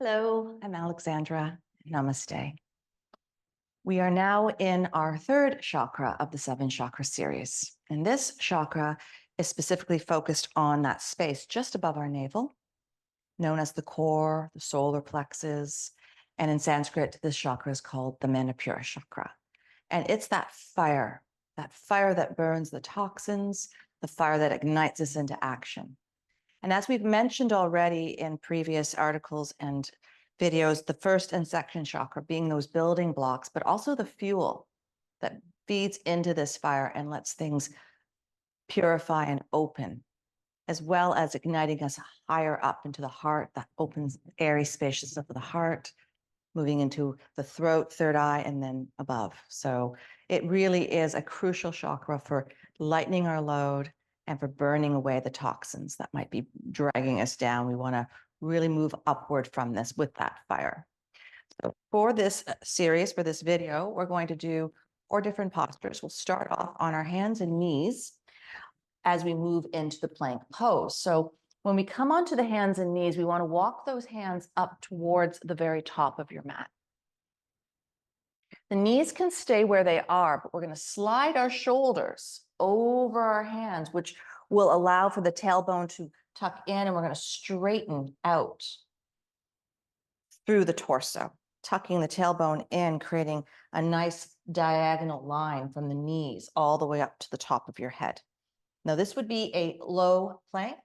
Hello, I'm Alexandra. Namaste. We are now in our third chakra of the 7 chakra series. And this chakra is specifically focused on that space just above our navel, known as the core, the solar plexus. And in Sanskrit, this chakra is called the Manipura Chakra. And it's that fire that burns the toxins, the fire that ignites us into action. And as we've mentioned already in previous articles and videos, the first and second chakra being those building blocks, but also the fuel that feeds into this fire and lets things purify and open, as well as igniting us higher up into the heart, that opens airy spaces of the heart, moving into the throat, third eye, and then above. So it really is a crucial chakra for lightening our load and for burning away the toxins that might be dragging us down. We want to really move upward from this with that fire. So for this series, for this video, we're going to do 4 different postures. We'll start off on our hands and knees as we move into the plank pose. So when we come onto the hands and knees, we want to walk those hands up towards the very top of your mat. The knees can stay where they are, but we're going to slide our shoulders over our hands, which will allow for the tailbone to tuck in, and we're going to straighten out through the torso, tucking the tailbone in, creating a nice diagonal line from the knees all the way up to the top of your head. Now, this would be a low plank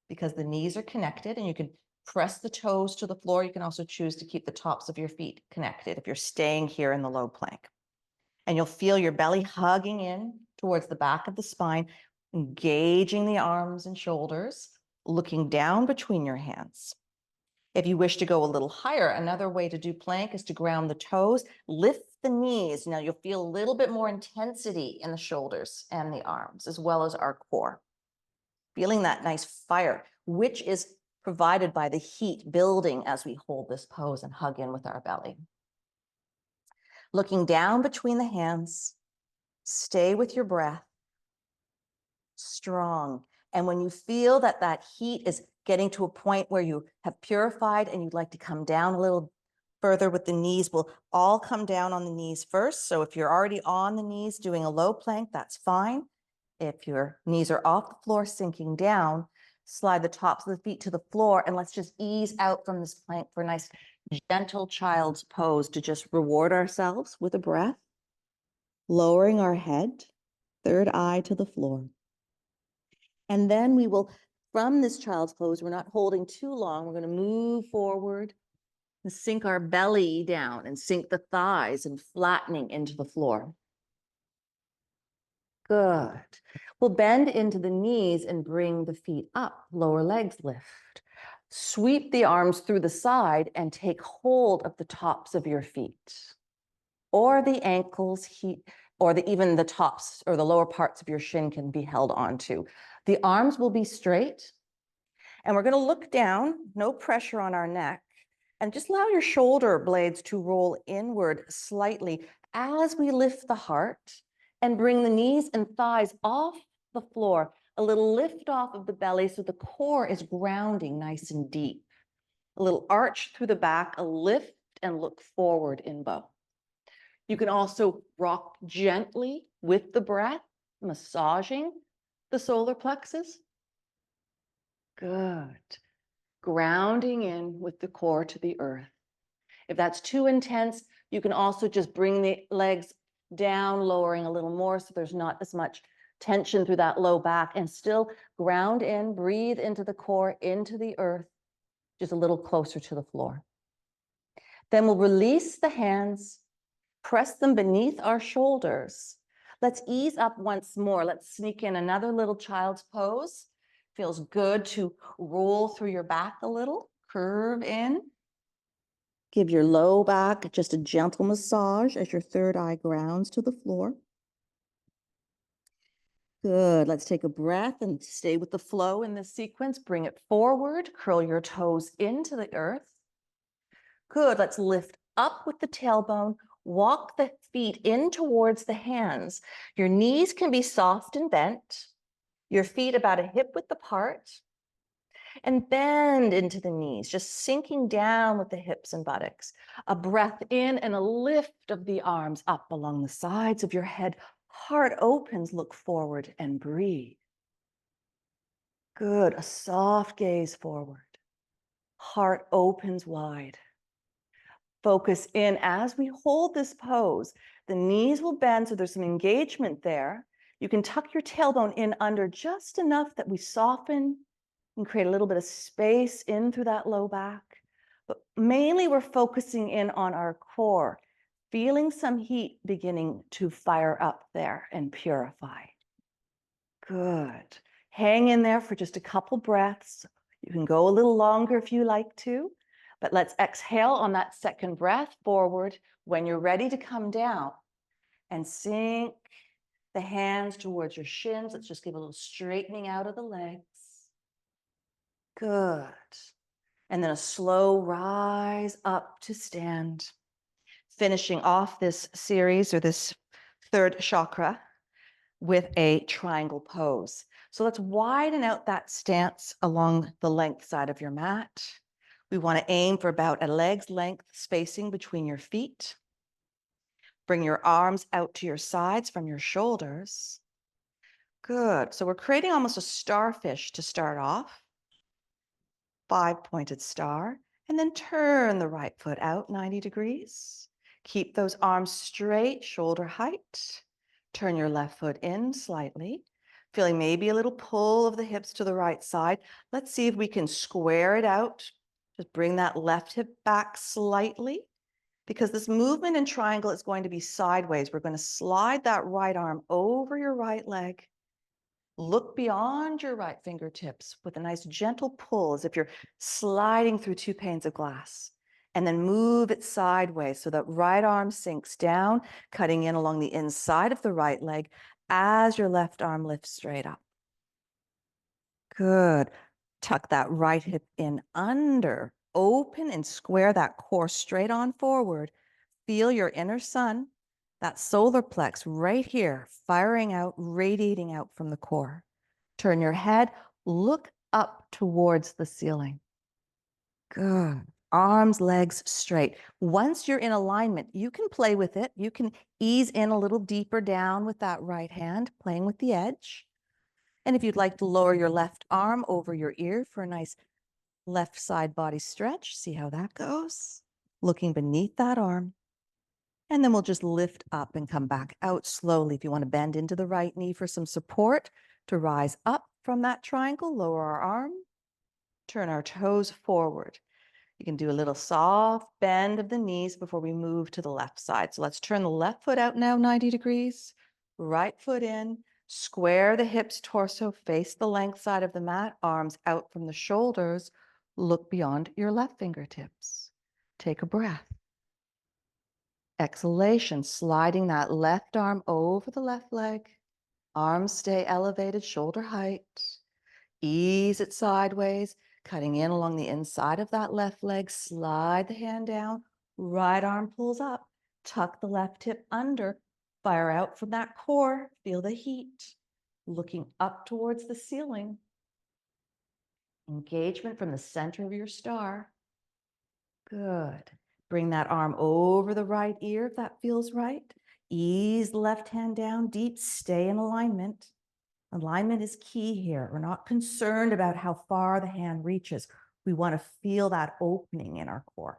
because the knees are connected, and you can press the toes to the floor. You can also choose to keep the tops of your feet connected if you're staying here in the low plank. And you'll feel your belly hugging in towards the back of the spine, engaging the arms and shoulders, looking down between your hands. If you wish to go a little higher, another way to do plank is to ground the toes, lift the knees. Now you'll feel a little bit more intensity in the shoulders and the arms, as well as our core. Feeling that nice fire, which is provided by the heat building as we hold this pose and hug in with our belly. Looking down between the hands, stay with your breath, strong. And when you feel that that heat is getting to a point where you have purified and you'd like to come down a little further with the knees, we'll all come down on the knees first. So if you're already on the knees doing a low plank, that's fine. If your knees are off the floor, sinking down, slide the tops of the feet to the floor, and let's just ease out from this plank for a nice gentle child's pose to just reward ourselves with a breath, lowering our head, third eye to the floor. And then we will, from this child's pose, we're not holding too long. We're going to move forward and sink our belly down and sink the thighs and flattening into the floor. Good. We'll bend into the knees and bring the feet up, lower legs lift. Sweep the arms through the side and take hold of the tops of your feet or the ankles, or even the tops or the lower parts of your shin can be held onto. The arms will be straight, and we're going to look down, no pressure on our neck, and just allow your shoulder blades to roll inward slightly as we lift the heart and bring the knees and thighs off the floor, a little lift off of the belly so the core is grounding nice and deep. A little arch through the back, a lift and look forward in bow. You can also rock gently with the breath, massaging the solar plexus. Good. Grounding in with the core to the earth. If that's too intense, you can also just bring the legs down, lowering a little more so there's not as much tension through that low back, and still ground in, breathe into the core, into the earth, just a little closer to the floor. Then we'll release the hands, press them beneath our shoulders. Let's ease up once more. Let's sneak in another little child's pose. Feels good to roll through your back a little, curve in. Give your low back just a gentle massage as your third eye grounds to the floor. Good. Let's take a breath and stay with the flow in this sequence. Bring it forward. Curl your toes into the earth. Good. Let's lift up with the tailbone. Walk the feet in towards the hands. Your knees can be soft and bent. Your feet about a hip width apart. and bend into the knees, just sinking down with the hips and buttocks. A breath in and a lift of the arms up along the sides of your head. Heart opens, look forward and breathe. Good, a soft gaze forward. Heart opens wide. Focus in as we hold this pose. The knees will bend, so there's some engagement there. You can tuck your tailbone in under just enough that we soften and create a little bit of space in through that low back. But mainly we're focusing in on our core, feeling some heat beginning to fire up there and purify. Good. Hang in there for just a couple breaths. You can go a little longer if you like to, but let's exhale on that second breath forward. When you're ready to come down and sink the hands towards your shins, let's just give a little straightening out of the legs. Good. And then a slow rise up to stand. Finishing off this series or this third chakra with a triangle pose. So let's widen out that stance along the length side of your mat. We want to aim for about a leg's length spacing between your feet. Bring your arms out to your sides from your shoulders. Good. So we're creating almost a starfish to start off. 5-pointed star, and then turn the right foot out 90 degrees. Keep those arms straight, shoulder height. Turn your left foot in slightly, feeling maybe a little pull of the hips to the right side. Let's see if we can square it out. Just bring that left hip back slightly, because this movement in triangle is going to be sideways. We're going to slide that right arm over your right leg. Look beyond your right fingertips with a nice gentle pull as if you're sliding through 2 panes of glass. And then move it sideways so that right arm sinks down, cutting in along the inside of the right leg as your left arm lifts straight up. Good. Tuck that right hip in under. Open and square that core straight on forward. Feel your inner sun, that solar plex right here, firing out, radiating out from the core. Turn your head, look up towards the ceiling. Good. Arms, legs straight. Once you're in alignment, you can play with it. You can ease in a little deeper down with that right hand, playing with the edge. And if you'd like to lower your left arm over your ear for a nice left side body stretch, see how that goes. Looking beneath that arm. And then we'll just lift up and come back out slowly. If you want to bend into the right knee for some support to rise up from that triangle, lower our arm, turn our toes forward. You can do a little soft bend of the knees before we move to the left side. So let's turn the left foot out now 90 degrees, right foot in, square the hips, torso, face the length side of the mat, arms out from the shoulders, look beyond your left fingertips. Take a breath. Exhalation, sliding that left arm over the left leg. Arms stay elevated, shoulder height. Ease it sideways, cutting in along the inside of that left leg. Slide the hand down. Right arm pulls up. Tuck the left hip under. Fire out from that core. Feel the heat. Looking up towards the ceiling. Engagement from the center of your star. Good. Bring that arm over the right ear if that feels right. Ease the left hand down deep. Stay in alignment. Alignment is key here. We're not concerned about how far the hand reaches. We want to feel that opening in our core.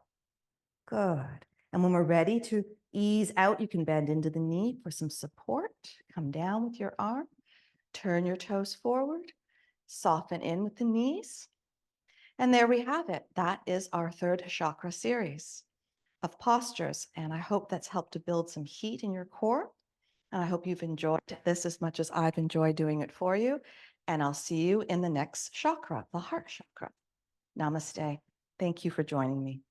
Good. And when we're ready to ease out, you can bend into the knee for some support. Come down with your arm. Turn your toes forward. Soften in with the knees. And there we have it. That is our third chakra series of postures. And I hope that's helped to build some heat in your core. And I hope you've enjoyed this as much as I've enjoyed doing it for you. And I'll see you in the next chakra, the heart chakra. Namaste. Thank you for joining me.